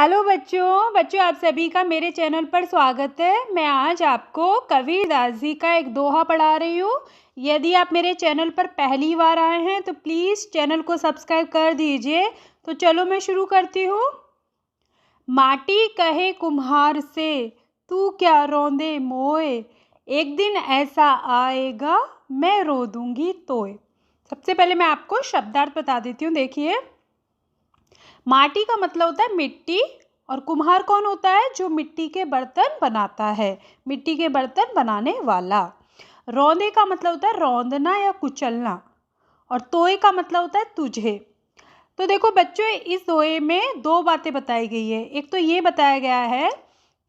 Hello बच्चों बच्चों आप सभी का मेरे चैनल पर स्वागत है। मैं आज आपको कबीरदास जी का एक दोहा पढ़ा रही हूँ। यदि आप मेरे चैनल पर पहली बार आए हैं तो प्लीज़ चैनल को सब्सक्राइब कर दीजिए। तो चलो मैं शुरू करती हूँ। माटी कहे कुम्हार से तू क्या रौंदे मोए, एक दिन ऐसा आएगा मैं रो दूंगी तोए। सबसे पहले मैं आपको शब्दार्थ बता देती हूँ। देखिए, माटी का मतलब होता है मिट्टी, और कुम्हार कौन होता है? जो मिट्टी के बर्तन बनाता है, मिट्टी के बर्तन बनाने वाला। रौंदे का मतलब होता है रौंदना या कुचलना, और तोए का मतलब होता है तुझे। तो देखो बच्चों, इस दोहे में दो बातें बताई गई है। एक तो ये बताया गया है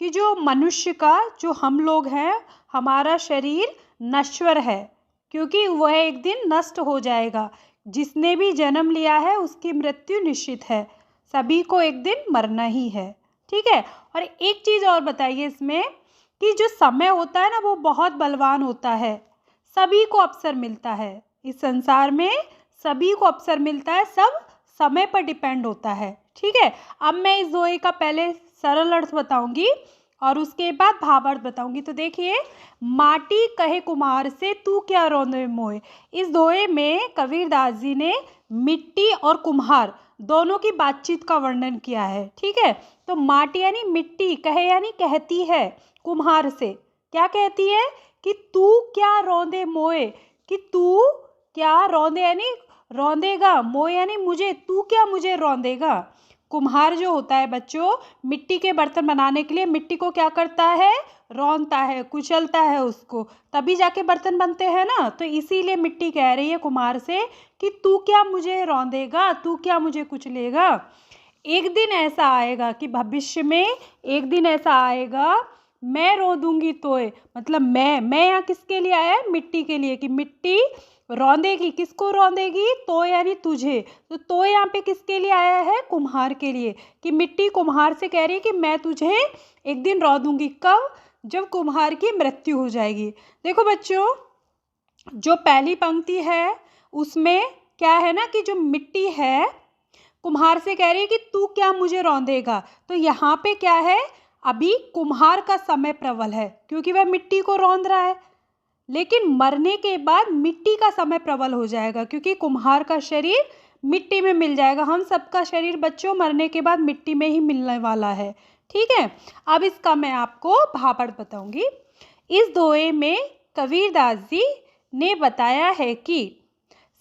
कि जो मनुष्य का, जो हम लोग हैं, हमारा शरीर नश्वर है, क्योंकि वह एक दिन नष्ट हो जाएगा। जिसने भी जन्म लिया है उसकी मृत्यु निश्चित है, सभी को एक दिन मरना ही है। ठीक है। और एक चीज़ और बताइए इसमें, कि जो समय होता है ना, वो बहुत बलवान होता है। सभी को अवसर मिलता है इस संसार में, सभी को अवसर मिलता है, सब समय पर डिपेंड होता है। ठीक है। अब मैं इस दोहे का पहले सरल अर्थ बताऊंगी और उसके बाद भावार्थ बताऊंगी। तो देखिए, माटी कहे कुम्हार से तू क्या रौंदे मोए। इस दोहे में कबीरदास जी ने मिट्टी और कुम्हार दोनों की बातचीत का वर्णन किया है। ठीक है। तो माटी यानी मिट्टी, कहे यानी कहती है कुम्हार से। क्या कहती है? कि तू क्या रौंदे मोए, कि तू क्या रौंदे यानी रौंदेगा, मोए यानी मुझे, तू क्या मुझे रौंदेगा। कुम्हार जो होता है बच्चों, मिट्टी के बर्तन बनाने के लिए मिट्टी को क्या करता है? रौंदता है, कुचलता है उसको, तभी जाके बर्तन बनते हैं ना। तो इसीलिए मिट्टी कह रही है कुम्हार से कि तू क्या मुझे रौंदेगा, तू क्या मुझे कुचलेगा। एक दिन ऐसा आएगा, कि भविष्य में एक दिन ऐसा आएगा मैं रो दूंगी तोए। मतलब मैं यहाँ किसके लिए आया है? मिट्टी के लिए, कि मिट्टी रौंदेगी। किसको रौंदेगी? तो यानी तुझे। तो यहाँ पे किसके लिए आया है? कुम्हार के लिए, कि मिट्टी कुम्हार से कह रही है कि मैं तुझे एक दिन रौंदूंगी। कब? जब कुम्हार की मृत्यु हो जाएगी। देखो बच्चों, जो पहली पंक्ति है उसमें क्या है ना, कि जो मिट्टी है कुम्हार से कह रही है कि तू क्या मुझे रौंदेगा। तो यहाँ पे क्या है? अभी कुम्हार का समय प्रबल है, क्योंकि वह मिट्टी को रौंद रहा है। लेकिन मरने के बाद मिट्टी का समय प्रबल हो जाएगा, क्योंकि कुम्हार का शरीर मिट्टी में मिल जाएगा। हम सबका शरीर बच्चों मरने के बाद मिट्टी में ही मिलने वाला है। ठीक है। अब इसका मैं आपको भावार्थ बताऊंगी। इस दोहे में कबीरदास जी ने बताया है कि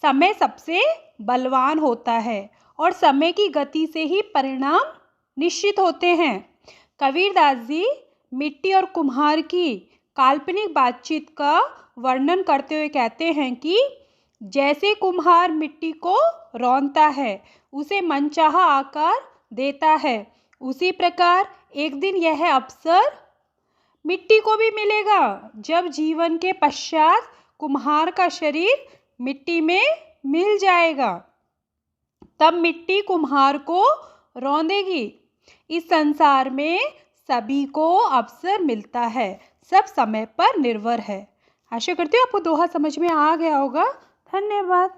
समय सबसे बलवान होता है और समय की गति से ही परिणाम निश्चित होते हैं। कबीरदास जी मिट्टी और कुम्हार की काल्पनिक बातचीत का वर्णन करते हुए कहते हैं कि जैसे कुम्हार मिट्टी को रौंदता है, उसे मनचाहा आकार देता है, उसी प्रकार एक दिन यह अवसर मिट्टी को भी मिलेगा, जब जीवन के पश्चात कुम्हार का शरीर मिट्टी में मिल जाएगा। तब मिट्टी कुम्हार को रौंदेगी। इस संसार में सभी को अवसर मिलता है, सब समय पर निर्भर है। आशा करती हूँ आपको दोहा समझ में आ गया होगा। धन्यवाद।